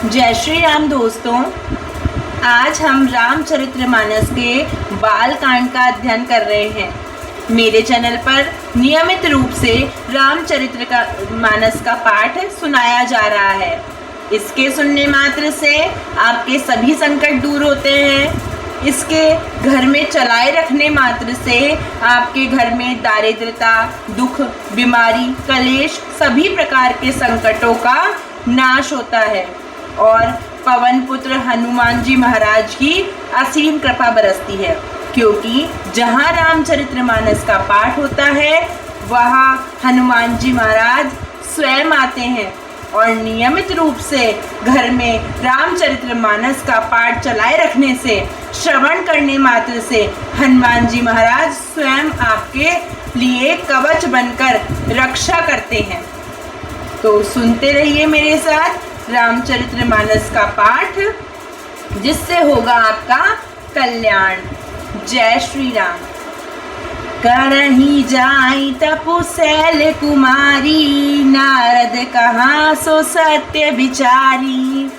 जय श्री राम दोस्तों। आज हम रामचरितमानस के बाल कांड का अध्ययन कर रहे हैं। मेरे चैनल पर नियमित रूप से रामचरितमानस का पाठ सुनाया जा रहा है। इसके सुनने मात्र से आपके सभी संकट दूर होते हैं। इसके घर में चलाए रखने मात्र से आपके घर में दारिद्रता, दुख, बीमारी, कलेश सभी प्रकार के संकटों का नाश होता है और पवन पुत्र हनुमान जी महाराज की असीम कृपा बरसती है, क्योंकि जहाँ रामचरितमानस का पाठ होता है वहाँ हनुमान जी महाराज स्वयं आते हैं और नियमित रूप से घर में रामचरितमानस का पाठ चलाए रखने से, श्रवण करने मात्र से हनुमान जी महाराज स्वयं आपके लिए कवच बनकर रक्षा करते हैं। तो सुनते रहिए मेरे साथ रामचरितमानस का पाठ, जिससे होगा आपका कल्याण। जय श्री राम। करही जाई तपु शैल कुमारी, नारद कहाँ सो सत्य विचारी।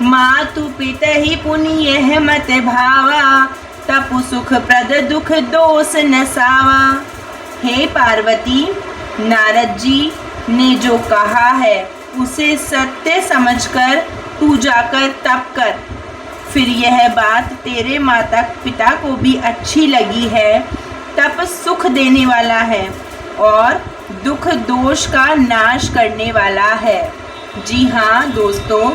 मातु पितहि पुनि यह मत भावा, तपु सुख प्रद दुख दोष नसावा। हे पार्वती, नारद जी ने जो कहा है उसे सत्य समझकर तू जाकर तप कर। फिर यह बात तेरे माता पिता को भी अच्छी लगी है। तप सुख देने वाला है और दुख दोष का नाश करने वाला है। जी हाँ दोस्तों,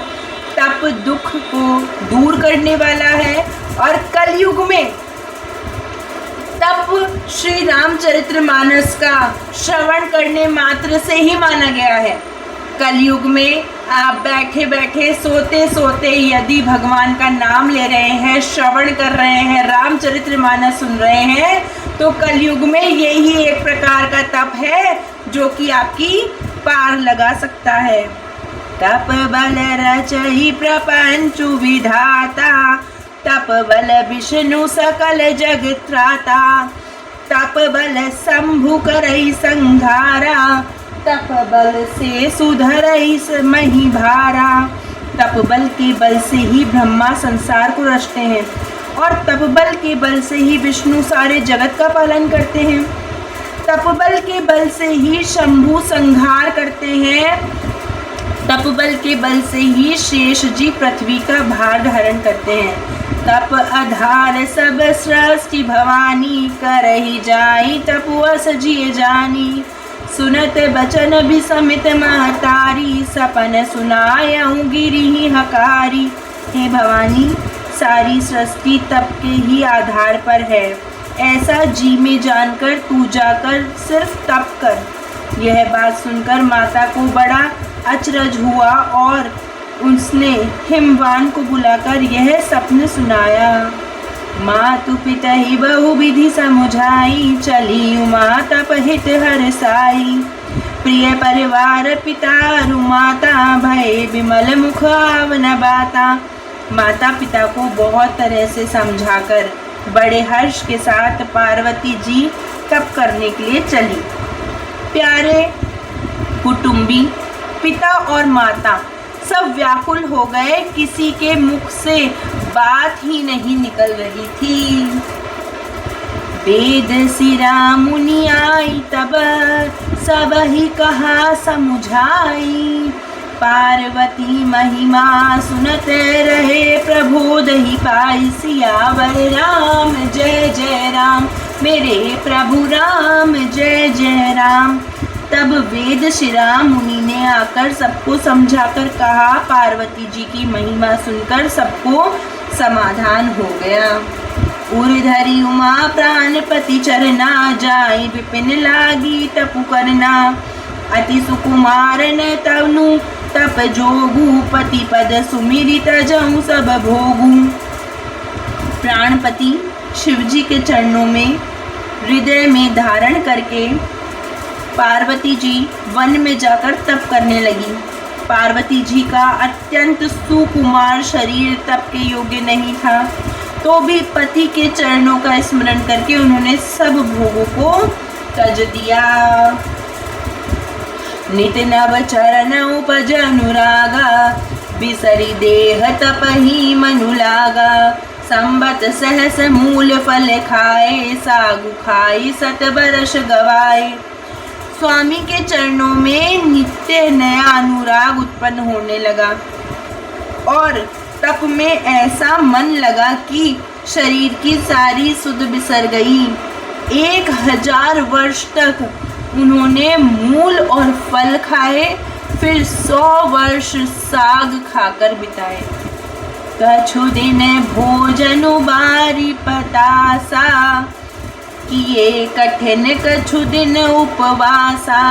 तप दुख को दूर करने वाला है और कलयुग में तप श्री रामचरितमानस का श्रवण करने मात्र से ही माना गया है। कलयुग में आप बैठे बैठे, सोते सोते यदि भगवान का नाम ले रहे हैं, श्रवण कर रहे हैं, रामचरितमानस सुन रहे हैं, तो कलयुग में यही एक प्रकार का तप है जो कि आपकी पार लगा सकता है। तप बल रचहि प्रपंचु विधाता, तप बल विष्णु सकल जग त्राता। तप बल शंभु करई संघारा, तप बल से सुधरई मही भारा। तप बल के बल से ही ब्रह्मा संसार को रचते हैं और तप बल के बल से ही विष्णु सारे जगत का पालन करते हैं। तप बल के बल से ही शंभु संहार करते हैं। तप बल के बल से ही शेष जी पृथ्वी का भार धारण करते हैं। तप आधार सब सृष्टि भवानी, करही जाई तपवस जिय जानी। सुनत बचन भी समित महतारी, सपन सुनायऊँ गिरी हकारी। हे भवानी, सारी सृष्टि तप के ही आधार पर है। ऐसा जी में जानकर तू जाकर सिर्फ तप कर। यह बात सुनकर माता को बड़ा अचरज हुआ और उसने हिमवान को बुलाकर यह सपन सुनाया। मातु पितहि बहु विधि समुझाई, चली उमा तप हित हरसाई। प्रिय परिवार पितारु माता, भय विमल मुख आवन बाता। माता पिता को बहुत तरह से समझाकर बड़े हर्ष के साथ पार्वती जी तप करने के लिए चली। प्यारे कुटुंबी पिता और माता सब व्याकुल हो गए, किसी के मुख से बात ही नहीं निकल रही थी। वेद सिरा मुनि आई तब, सब ही कहा समुझाई। पार्वती महिमा सुनते रहे, प्रबोध ही पाई सियावर राम। जय जय राम, मेरे प्रभु राम, जय जय राम। तब वेद शिरा मुनि ने आकर सबको समझाकर कहा। पार्वती जी की महिमा सुनकर सबको समाधान हो गया। उर्धरी उमा प्राणपति चरना, जाई विपिन लागी तपु करना। अति सुकुमार न तनु तप जोगु, पति पद सुमिरित जहु सब भोगु। प्राणपति शिवजी के चरणों में हृदय में धारण करके पार्वती जी वन में जाकर तप करने लगी। पार्वती जी का अत्यंत सुकुमार शरीर तप के योग्य नहीं था, तो भी पति के चरणों का स्मरण करके उन्होंने सब भोगों को तज दिया। नित नव चरण उपज अनुरागा, बिसरी देह तपहि मनु लागा, संबत सहस मूल फल खाए, सागु खाई सत बरस गवाए। स्वामी के चरणों में नित्य नया अनुराग उत्पन्न होने लगा और तप में ऐसा मन लगा कि शरीर की सारी सुध बिसर गई। 1000 वर्ष तक उन्होंने मूल और फल खाए, फिर 100 वर्ष साग खाकर बिताए। कछु दिन भोजन बारी पतासा, किए कठिन कछु दिन उपवासा।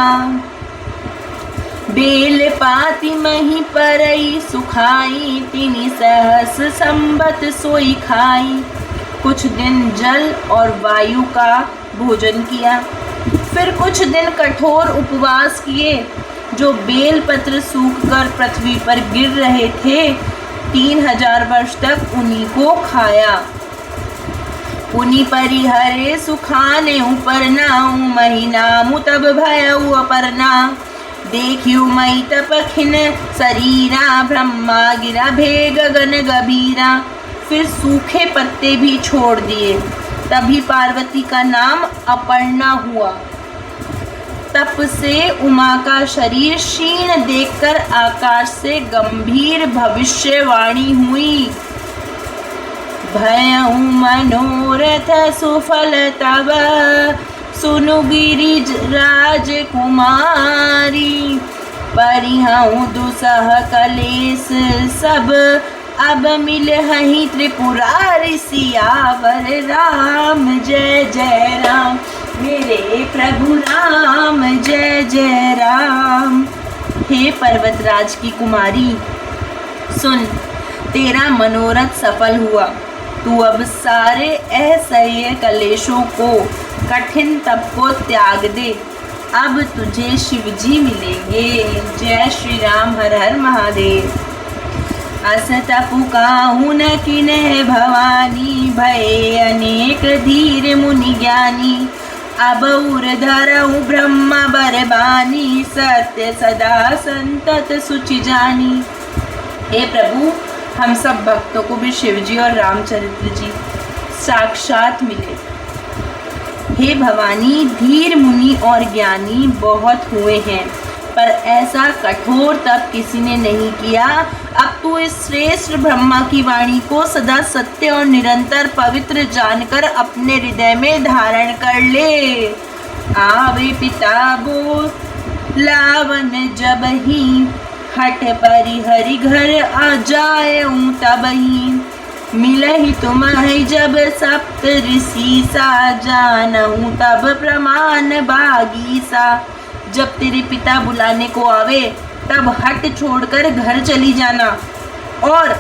बेल पाती मही परई सुखाई, तिनि सहस संबत सोई खाई। कुछ दिन जल और वायु का भोजन किया, फिर कुछ दिन कठोर उपवास किए। जो बेल पत्र सूखकर पृथ्वी पर गिर रहे थे, 3000 वर्ष तक उन्हीं को खाया। पुनि परिहरे सुखाने उपरना, महीनामु तब भयउ अपर्णा। देखियो मई तपखिन शरीरा, ब्रह्मा गिरा भे गगन गभीरा। फिर सूखे पत्ते भी छोड़ दिए, तभी पार्वती का नाम अपर्णा हुआ। तप से उमा का शरीर क्षीण देखकर आकाश से गंभीर भविष्यवाणी हुई। भयउ मनोरथ सुफल तब, सुनु गिरिज राजकुमारी। परिहउ दुसह कलेस सब, अब मिल हहीं त्रिपुरारी। सियावर राम जय जय राम, मेरे प्रभु राम जय जय राम। हे पर्वतराज की कुमारी, सुन, तेरा मनोरथ सफल हुआ। तू अब सारे असह्य कलेशों को, कठिन तप को त्याग दे। अब तुझे शिवजी मिलेंगे। जय श्री राम। हर हर महादेव। अस तपु काहू न किन्ह भवानी, भये अनेक धीर मुनि ज्ञानी। अब उर धरऊ ब्रह्म बरबानी, सत्य सदा संतत सुचि जानी। हे प्रभु, हम सब भक्तों को भी शिवजी और रामचरित्र जी साक्षात मिले। हे भवानी, धीर मुनि और ज्ञानी बहुत हुए हैं, पर ऐसा कठोर तप किसी ने नहीं किया। अब तू इस श्रेष्ठ ब्रह्मा की वाणी को सदा सत्य और निरंतर पवित्र जानकर अपने हृदय में धारण कर ले। आवे पिता बोलावन जब ही, हठ परि हरि घर आ जाएऊं तबही। मिलहि तुम्हें जब सप्त ऋषि सा, जानऊं तब प्रमाण बागीसा। जब तेरे पिता बुलाने को आवे तब हट छोड़कर घर चली जाना, और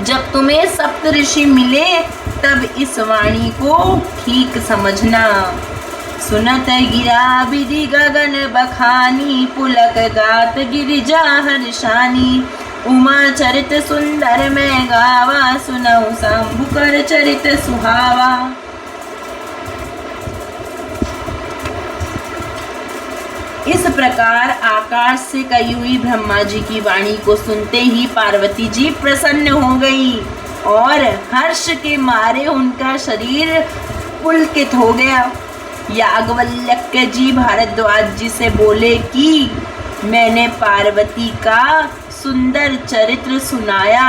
जब तुम्हें सप्त ऋषि मिले तब इस वाणी को ठीक समझना। सुनत गिरा विधि गगन बखानी, पुलक गात गिरिजा हर्षानी। उमा चरित सुंदर में गावा, सुनऊ शंभु कर चरित सुहावा। इस प्रकार आकाश से कही हुई ब्रह्मा जी की वाणी को सुनते ही पार्वती जी प्रसन्न हो गई और हर्ष के उनका शरीर पुलकित हो गया। याज्ञवल्क्य जी भारद्वाज जी से बोले कि मैंने पार्वती का सुंदर चरित्र सुनाया,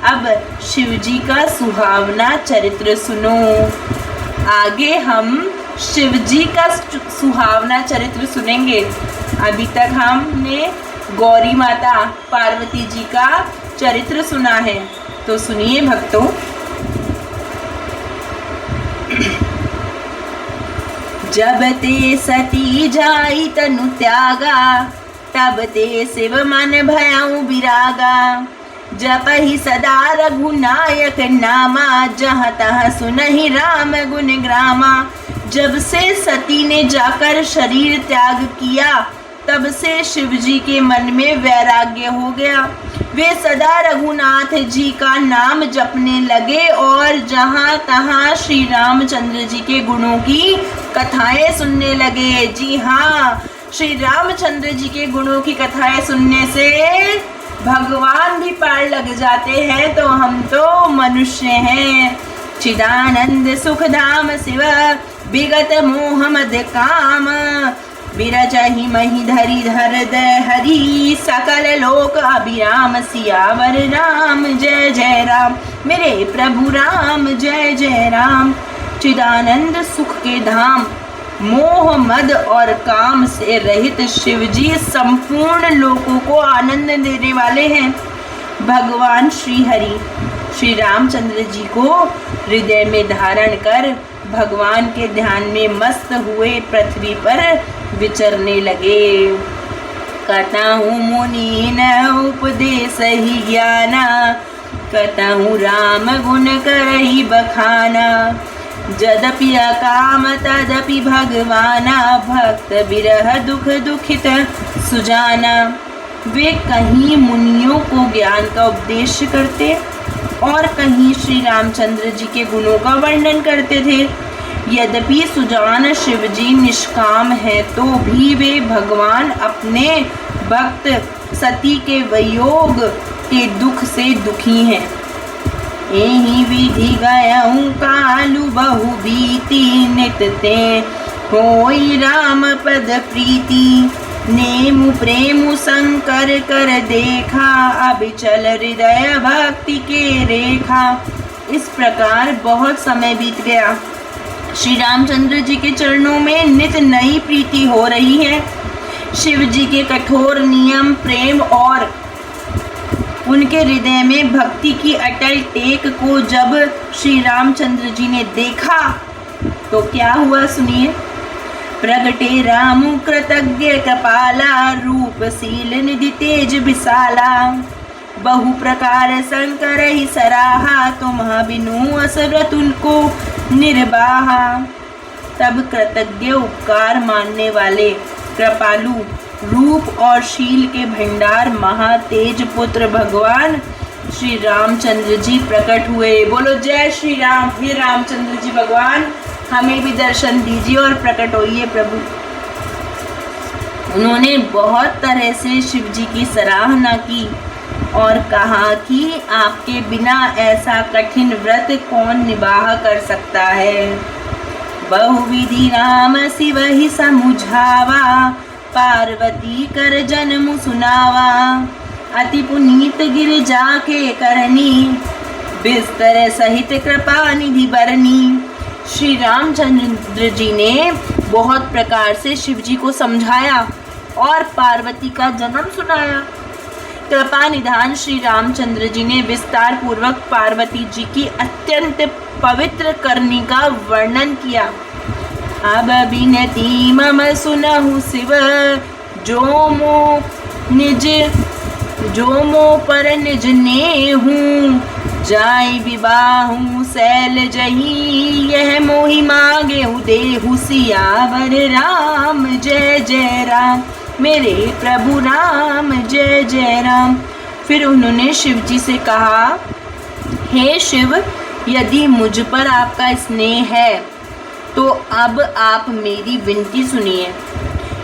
अब शिवजी का सुहावना चरित्र सुनो। आगे हम शिवजी का सुहावना चरित्र सुनेंगे। अभी तक हमने गौरी माता पार्वती जी का चरित्र सुना है, तो सुनिए भक्तों। जब ते सती जाई तनु त्यागा, तब ते शिव मन भयउ विरागा। जपहि सदा रघुनायक नामा, जहाँ तहाँ सुनहि राम गुण ग्रामा। जब से सती ने जाकर शरीर त्याग किया, तब से शिवजी के मन में वैराग्य हो गया। वे सदा रघुनाथ जी का नाम जपने लगे और जहाँ तहाँ श्री रामचंद्र जी के गुणों की कथाएं सुनने लगे। जी हाँ, श्री रामचंद्र जी के गुणों की कथाएं सुनने से भगवान भी पार लग जाते हैं तो हम तो मनुष्य हैं। चिदानंद सुख धाम शिव विगत मोह मद काम, बिरजहि मही धरि धरद हरि सकल लोक अभिराम। सियावर राम जय जय राम, मेरे प्रभु राम जय जय राम। चिदानंद सुख के धाम, मोह मद और काम से रहित शिव जी संपूर्ण लोकों को आनंद देने वाले हैं। भगवान श्री हरि श्री रामचंद्र जी को हृदय में धारण कर भगवान के ध्यान में मस्त हुए पृथ्वी पर विचरने लगे। कतहु मुनि न उपदेश ही ज्ञाना, कतहु राम गुण करहि बखाना। जदपि अकाम तदपि भगवाना, भक्त बिरह दुख दुखित सुजाना। वे कहीं मुनियों को ज्ञान का उपदेश करते और कहीं श्री रामचंद्र जी के गुणों का वर्णन करते थे। यद्यपि सुजान शिव जी निष्काम है तो भी वे भगवान अपने भक्त सती के वियोग के दुख से दुखी हैं। एहि विधि गयऊँ कालु बहु बीती, नित ते होई राम पद प्रीति। नेमु प्रेमु शंकर कर देखा, अबिचल हृदय भक्ति के रेखा। इस प्रकार बहुत समय बीत गया। श्री रामचंद्र जी के चरणों में नित नई प्रीति हो रही है। शिव जी के कठोर नियम प्रेम और उनके हृदय में भक्ति की अटल टेक को जब श्री रामचंद्र जी ने देखा तो क्या हुआ सुनिए। प्रगटे रामु कृतज्ञ कपाला, रूपशील निधि तेज विशाला। बहु प्रकार शंकर ही सराहा, तुम्हा बिनु असव्रत उनको निर्वाहा। तब कृतज्ञ उपकार मानने वाले कृपालु रूप और शील के भंडार महातेज पुत्र भगवान श्री रामचंद्र जी प्रकट हुए। बोलो जय श्री राम। हे रामचंद्र जी भगवान हमें भी दर्शन दीजिए और प्रकट होइए प्रभु। उन्होंने बहुत तरह से शिव जी की सराहना की और कहा कि आपके बिना ऐसा कठिन व्रत कौन निवाह कर सकता है। बहुविधि राम शिव ही समुझावा, पार्वती कर जन्म सुनावा। अति पुनीत गिरिजा के करनी, बिस्तर सहित कृपा निधि बरनी। श्री रामचंद्र जी ने बहुत प्रकार से शिव जी को समझाया और पार्वती का जन्म सुनाया। कृपा निधान श्री रामचंद्र जी ने विस्तार पूर्वक पार्वती जी की अत्यंत पवित्र करनी का वर्णन किया। अब बिनती मम सुनहु शिव, जो मो पर निज नेहूँ। जाय विवाहु शैल जही, यह मोहि मांगेहु देहु। सियावर राम जय जय राम, मेरे प्रभु राम जय जय राम। फिर उन्होंने शिव जी से कहा, हे शिव, यदि मुझ पर आपका स्नेह है तो अब आप मेरी विनती सुनिए।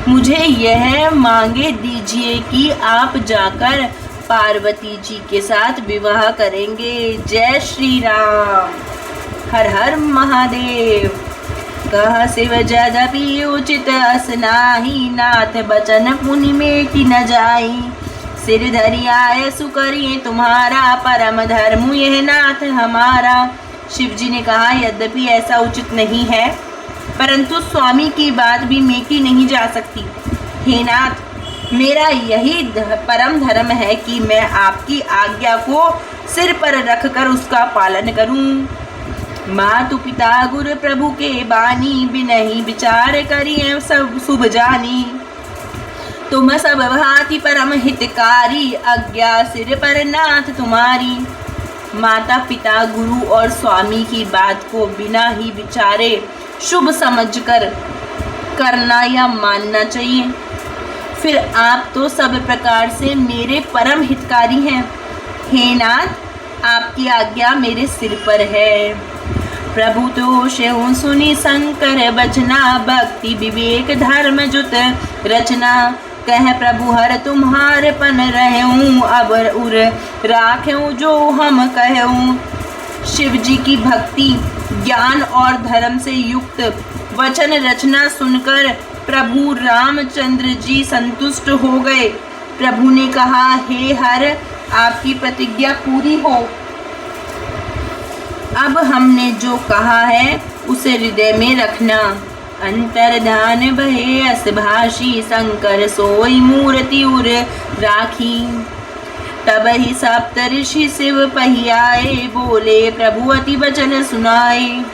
मुझे यह मांगे दीजिए कि आप जाकर पार्वती जी के साथ विवाह करेंगे। जय श्री राम। हर हर महादेव। कह शिव जदपि उचित असनाही, नाथ बचन पुनि मेटि न जाई। सिर धरि आय सुकरिए तुम्हारा, परम धर्म यह नाथ हमारा। शिव जी ने कहा, यद्यपि ऐसा उचित नहीं है परंतु स्वामी की बात भी मेटी नहीं जा सकती। हे नाथ, मेरा यही परम धर्म है कि मैं आपकी आज्ञा को सिर पर रखकर उसका पालन करूं। मातु पिता गुरु प्रभु के बानी, बिनहि विचार करिए सब शुभ जानी। तुम सब भांति परम हितकारी, आज्ञा सिर पर नाथ तुम्हारी। माता पिता गुरु और स्वामी की बात को बिना ही विचारे शुभ समझकर करना या मानना चाहिए। फिर आप तो सब प्रकार से मेरे परम हितकारी हैं। हे नाथ, आपकी आज्ञा मेरे सिर पर है। प्रभु तो शेउ सुनी शंकर बचना, भक्ति विवेक धर्म जुत रचना। कह प्रभु हर तुम्हारे पन रहूं, अब उर राख्यूं जो हम कहूं। शिव जी की भक्ति, ज्ञान और धर्म से युक्त वचन रचना सुनकर प्रभु रामचंद्र जी संतुष्ट हो गए। प्रभु ने कहा, हे हर, आपकी प्रतिज्ञा पूरी हो। अब हमने जो कहा है उसे हृदय में रखना। अंतर्धान भये अस भाषी, शंकर सोई मूर्ति उर राखी। तब ही सप्तऋषि शिव पहियाए, बोले प्रभु अति वचन सुनाए।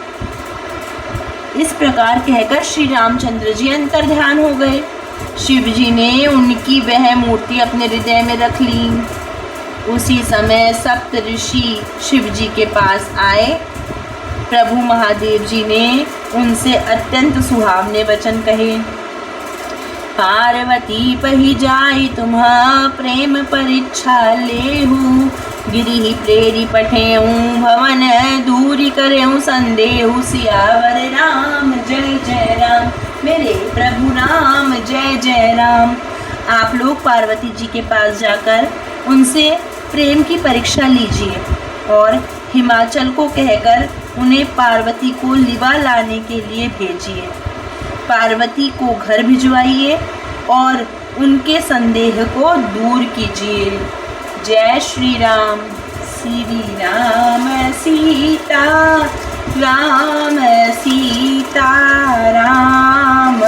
इस प्रकार कहकर श्री रामचंद्र जी अंतर्ध्यान हो गए। शिव जी ने उनकी वह मूर्ति अपने हृदय में रख ली। उसी समय सप्तऋषि शिव जी के पास आए। प्रभु महादेव जी ने उनसे अत्यंत सुहावने वचन कहे। पार्वती पही जाई तुम्हा, प्रेम परीक्षा लेहू। गिरि प्रेरी पठेऊ, भवन दूरी करेऊ संदेहु। सियावर राम जय जय राम, मेरे प्रभु राम जय जय राम। आप लोग पार्वती जी के पास जाकर उनसे प्रेम की परीक्षा लीजिए और हिमाचल को कहकर उन्हें पार्वती को लिवा लाने के लिए भेजिए। पार्वती को घर भिजवाइए और उनके संदेह को दूर कीजिए। जय श्री राम। श्री राम सीता राम सीता राम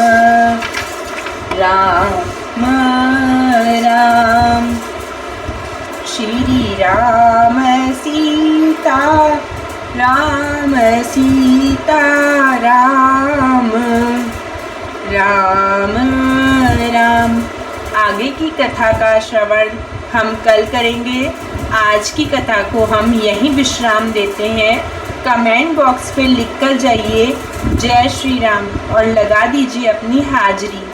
राम राम। श्री राम सीता राम सीता राम राम राम। आगे की कथा का श्रवण हम कल करेंगे। आज की कथा को हम यहीं विश्राम देते हैं। कमेंट बॉक्स पे लिख कर जाइए जय श्री राम और लगा दीजिए अपनी हाजिरी।